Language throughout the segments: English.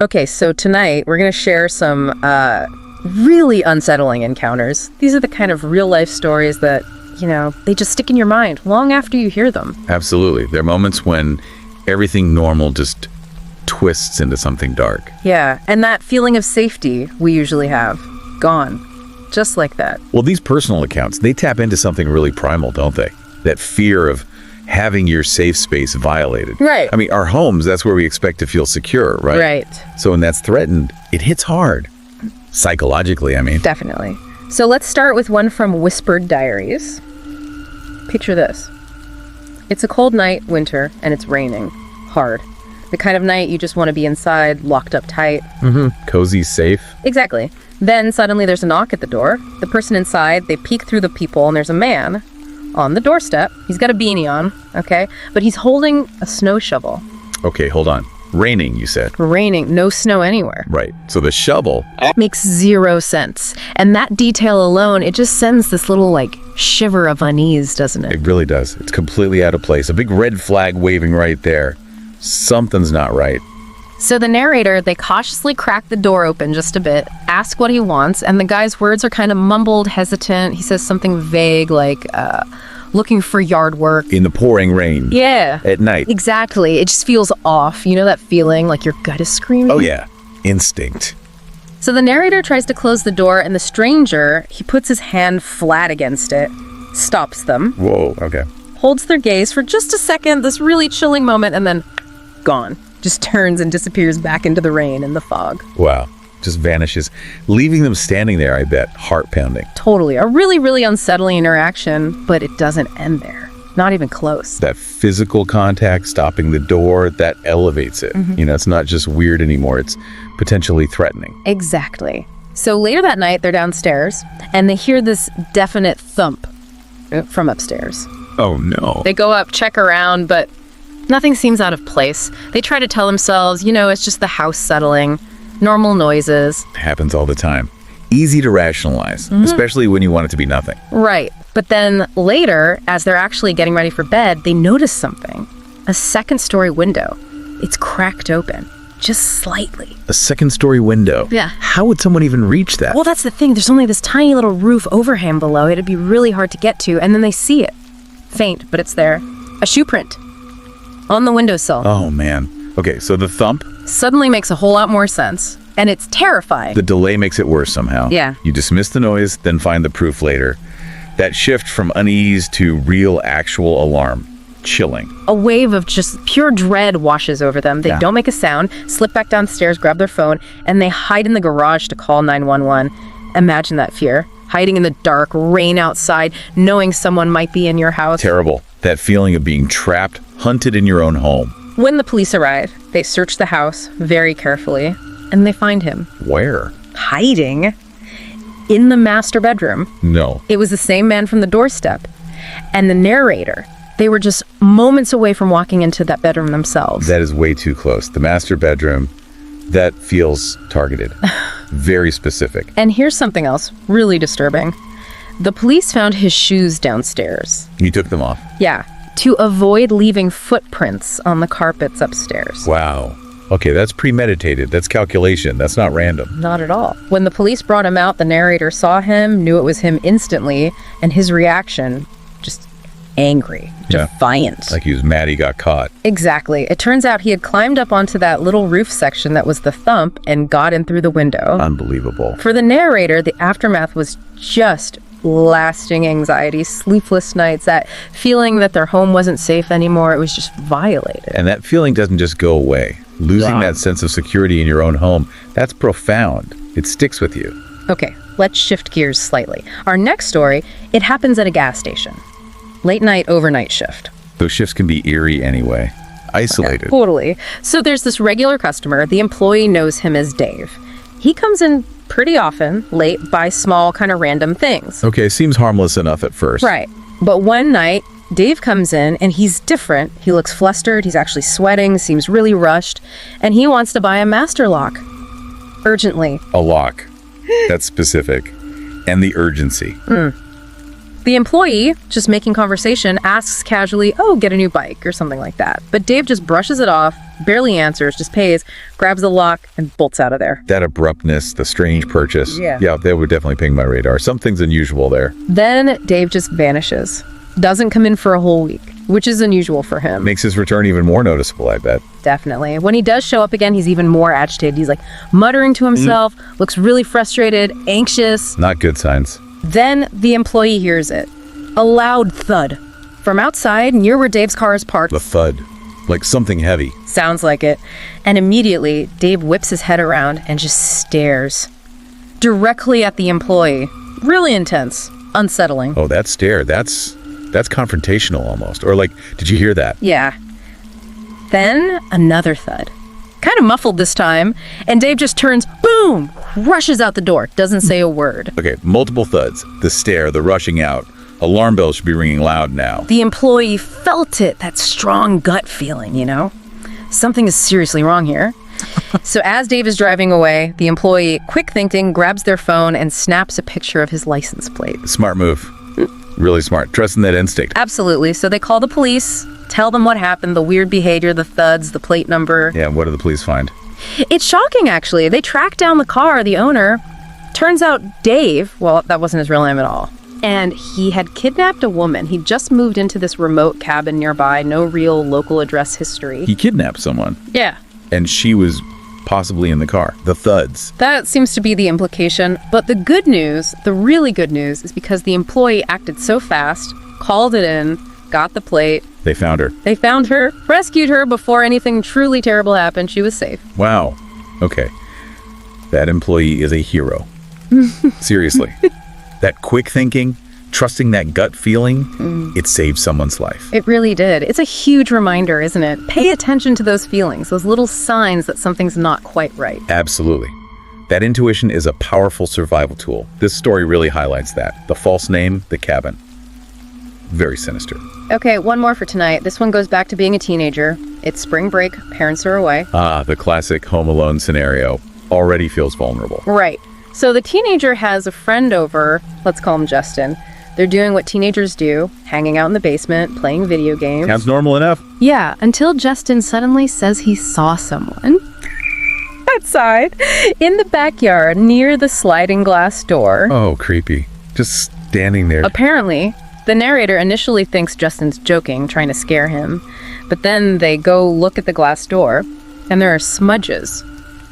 Okay, so tonight we're going to share some really unsettling encounters. These are the kind of real-life stories that, they just stick in your mind long after you hear them. Absolutely. There are moments when everything normal just twists into something dark. Yeah, and that feeling of safety we usually have, gone. Just like that. Well, these personal accounts, they tap into something really primal, don't they? That fear of having your safe space violated. Right. I mean, our homes, that's where we expect to feel secure, right? Right. So when that's threatened, it hits hard. Psychologically, I mean. Definitely. So let's start with one from Whispered Diaries. Picture this. It's a cold night, winter, and it's raining. Hard. The kind of night you just want to be inside, locked up tight. Cozy, safe. Exactly. Then suddenly there's a knock at the door. The person inside, they peek through the peephole, and there's a man on the doorstep. He's got a beanie on, okay? But he's holding a snow shovel. Okay, hold on. Raining, you said. Raining, no snow anywhere. Right. So the shovel. Makes zero sense. And that detail alone, it just sends this little, shiver of unease, doesn't it? It really does. It's completely out of place. A big red flag waving right there. Something's not right. So the narrator, they cautiously crack the door open just a bit, ask what he wants, and the guy's words are kind of mumbled, hesitant. He says something vague like, looking for yard work. In the pouring rain. Yeah. At night. Exactly. It just feels off. You know that feeling like your gut is screaming? Oh, yeah. Instinct. So the narrator tries to close the door, and the stranger, he puts his hand flat against it, stops them, Whoa, okay. holds their gaze for just a second, this really chilling moment, and then gone. Just turns and disappears back into the rain and the fog. Wow. Just vanishes, leaving them standing there, I bet, heart pounding. Totally. A really, really unsettling interaction, but it doesn't end there. Not even close. That physical contact, stopping the door, that elevates it. It's not just weird anymore. It's potentially threatening. Exactly. So later that night, they're downstairs, and they hear this definite thump from upstairs. Oh, no. They go up, check around, but nothing seems out of place. They try to tell themselves, it's just the house settling, normal noises. Happens all the time. Easy to rationalize, especially when you want it to be nothing. Right. But then later, as they're actually getting ready for bed, they notice something. A second-story window. It's cracked open, just slightly. A second-story window? Yeah. How would someone even reach that? Well, that's the thing. There's only this tiny little roof overhang below. It'd be really hard to get to, and then they see it. Faint, but it's there. A shoe print. On the windowsill. Oh, man. Okay, so the thump? Suddenly makes a whole lot more sense. And it's terrifying. The delay makes it worse somehow. Yeah. You dismiss the noise, then find the proof later. That shift from unease to real, actual alarm. Chilling. A wave of just pure dread washes over them. They don't make a sound, slip back downstairs, grab their phone, and they hide in the garage to call 911. Imagine that fear. Hiding in the dark, rain outside, knowing someone might be in your house. Terrible. That feeling of being trapped, hunted in your own home. When the police arrive, they search the house very carefully, and they find him. Where? Hiding in the master bedroom. No. It was the same man from the doorstep. And the narrator, they were just moments away from walking into that bedroom themselves. That is way too close. The master bedroom, that feels targeted. Very specific. And here's something else really disturbing. The police found his shoes downstairs. You took them off? Yeah, to avoid leaving footprints on the carpets upstairs. Wow. Okay, that's premeditated. That's calculation. That's not random. Not at all. When the police brought him out, the narrator saw him, knew it was him instantly, and his reaction, just angry, defiant. Like he was mad he got caught. Exactly. It turns out he had climbed up onto that little roof section that was the thump and got in through the window. Unbelievable. For the narrator, the aftermath was just lasting anxiety, sleepless nights, that feeling that their home wasn't safe anymore. It was just violated. And that feeling doesn't just go away. Losing that sense of security in your own home, that's profound. It sticks with you. Okay, let's shift gears slightly. Our next story, it happens at a gas station. Late night, overnight shift. Those shifts can be eerie anyway. Isolated. Totally. So there's this regular customer. The employee knows him as Dave. He comes in pretty often, late, buys small, kind of random things. Okay, seems harmless enough at first. Right. But one night, Dave comes in and he's different. He looks flustered. He's actually sweating, seems really rushed. And he wants to buy a master lock. Urgently. A lock. That's specific. And the urgency. The employee, just making conversation, asks casually, oh, get a new bike or something like that. But Dave just brushes it off, barely answers, just pays, grabs the lock, and bolts out of there. That abruptness, the strange purchase. Yeah, that would definitely ping my radar. Something's unusual there. Then Dave just vanishes. Doesn't come in for a whole week, which is unusual for him. Makes his return even more noticeable, I bet. Definitely. When he does show up again, he's even more agitated. He's like muttering to himself, looks really frustrated, anxious. Not good signs. Then the employee hears it. A loud thud. From outside, near where Dave's car is parked. The thud. Like something heavy. Sounds like it. And immediately, Dave whips his head around and just stares. Directly at the employee. Really intense. Unsettling. Oh, that stare. That's confrontational almost. Or like, did you hear that? Yeah. Then another thud. Kind of muffled this time, and Dave just turns, boom, rushes out the door, doesn't say a word. Okay, multiple thuds. The stare, the rushing out. Alarm bells should be ringing loud now. The employee felt it, that strong gut feeling, you know? Something is seriously wrong here. So as Dave is driving away, the employee, quick thinking, grabs their phone and snaps a picture of his license plate. Smart move. Really smart. Trusting that instinct. Absolutely. So they call the police, tell them what happened, the weird behavior, the thuds, the plate number. Yeah, what do the police find? It's shocking, actually. They track down the car, the owner. Turns out Dave, well, that wasn't his real name at all. And he had kidnapped a woman. He just moved into this remote cabin nearby, no real local address history. He kidnapped someone. Yeah. And she was possibly in the car. The thuds. That seems to be the implication. But the good news, the really good news, is because the employee acted so fast, called it in, got the plate. They found her. They found her, rescued her before anything truly terrible happened. She was safe. Wow. Okay. That employee is a hero. Seriously. That quick thinking, trusting that gut feeling, it saved someone's life. It really did. It's a huge reminder, isn't it? Pay attention to those feelings, those little signs that something's not quite right. Absolutely. That intuition is a powerful survival tool. This story really highlights that. The false name, the cabin. Very sinister. Okay, one more for tonight. This one goes back to being a teenager. It's spring break, parents are away. Ah, the classic Home Alone scenario. Already feels vulnerable. Right. So the teenager has a friend over, let's call him Justin. They're doing what teenagers do, hanging out in the basement, playing video games. Sounds normal enough. Yeah, until Justin suddenly says he saw someone outside in the backyard near the sliding glass door. Oh, creepy. Just standing there. Apparently, the narrator initially thinks Justin's joking, trying to scare him. But then they go look at the glass door, and there are smudges.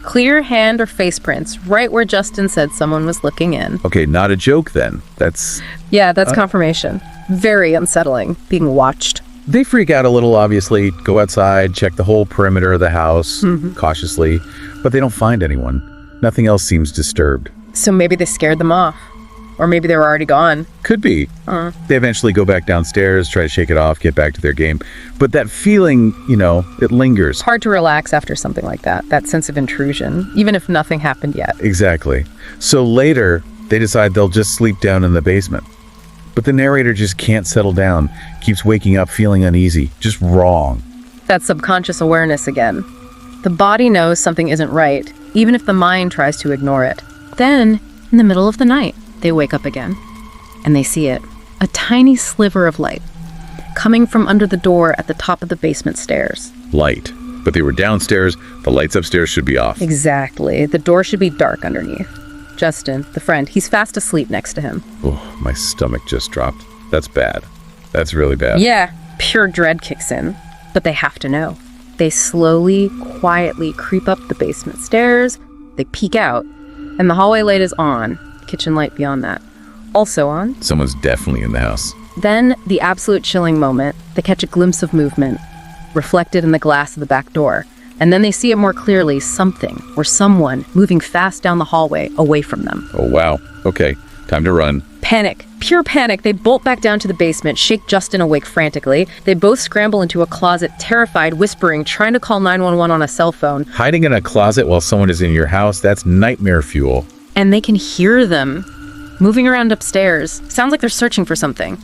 Clear hand or face prints right where Justin said someone was looking in. Okay, not a joke then. That's confirmation. Very unsettling, being watched. They freak out a little, obviously, go outside, check the whole perimeter of the house cautiously, but they don't find anyone. Nothing else seems disturbed. So maybe they scared them off. Or maybe they were already gone. Could be. They eventually go back downstairs, try to shake it off, get back to their game. But that feeling, it lingers. Hard to relax after something like that sense of intrusion, even if nothing happened yet. Exactly. So later, they decide they'll just sleep down in the basement. But the narrator just can't settle down, keeps waking up feeling uneasy, just wrong. That's subconscious awareness again. The body knows something isn't right, even if the mind tries to ignore it. Then, in the middle of the night, they wake up again, and they see it. A tiny sliver of light, coming from under the door at the top of the basement stairs. Light. But they were downstairs, the lights upstairs should be off. Exactly. The door should be dark underneath. Justin, the friend, he's fast asleep next to him. Oh, my stomach just dropped. That's bad. That's really bad. Yeah, pure dread kicks in. But they have to know. They slowly, quietly creep up the basement stairs. They peek out, and the hallway light is on. Kitchen light beyond that. Also on. Someone's definitely in the house. Then, the absolute chilling moment, they catch a glimpse of movement, reflected in the glass of the back door. And then they see it more clearly, something, or someone, moving fast down the hallway, away from them. Oh, wow. Okay, time to run. Panic. Pure panic. They bolt back down to the basement, shake Justin awake frantically. They both scramble into a closet, terrified, whispering, trying to call 911 on a cell phone. Hiding in a closet while someone is in your house, that's nightmare fuel. And they can hear them moving around upstairs. Sounds like they're searching for something.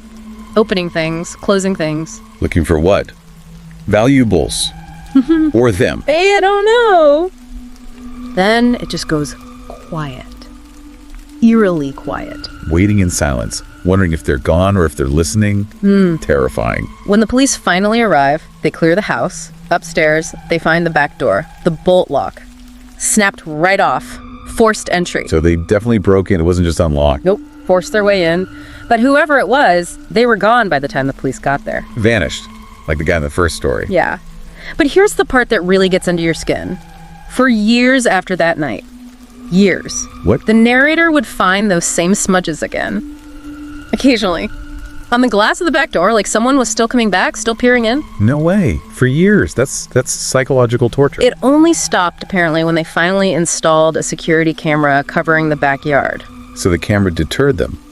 Opening things, closing things. Looking for what? Valuables. Or them. I don't know. Then it just goes quiet. Eerily quiet. Waiting in silence. wondering if they're gone or if they're listening. Terrifying. When the police finally arrive, they clear the house. Upstairs, they find the back door, the bolt lock, snapped right off. Forced entry. So they definitely broke in. It wasn't just unlocked. Nope, forced their way in. But whoever it was, they were gone by the time the police got there. Vanished, like the guy in the first story. Yeah. But here's the part that really gets under your skin. For years after that night, years, What? the narrator would find those same smudges again. Occasionally. On the glass of the back door, like someone was still coming back, still peering in. No way. For years. That's psychological torture. It only stopped, apparently, when they finally installed a security camera covering the backyard. So the camera deterred them.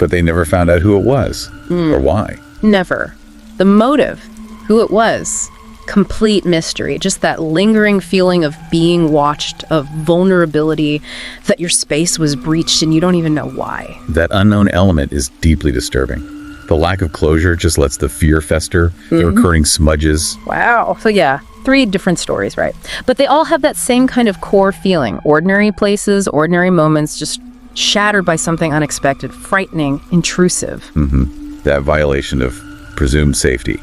But they never found out who it was or why. Never. The motive, who it was, complete mystery. Just that lingering feeling of being watched, of vulnerability, that your space was breached and you don't even know why. That unknown element is deeply disturbing. The lack of closure just lets the fear fester, the recurring smudges. Wow. So yeah, 3 different stories, right? But they all have that same kind of core feeling. Ordinary places, ordinary moments, just shattered by something unexpected, frightening, intrusive. That violation of presumed safety.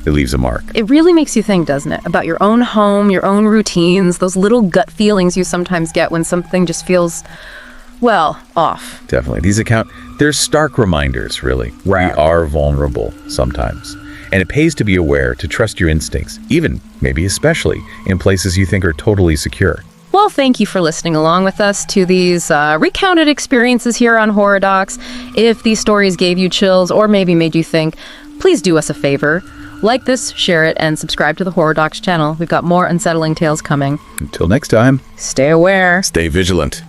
It leaves a mark. It really makes you think, doesn't it? About your own home, your own routines, those little gut feelings you sometimes get when something just feels, well, off. Definitely. They're stark reminders, really. We are vulnerable sometimes. And it pays to be aware, to trust your instincts, even, maybe especially, in places you think are totally secure. Well, thank you for listening along with us to these recounted experiences here on Horror Docs. If these stories gave you chills or maybe made you think, please do us a favor. Like this, share it, and subscribe to the Horror Docs channel. We've got more unsettling tales coming. Until next time, Stay aware. stay vigilant.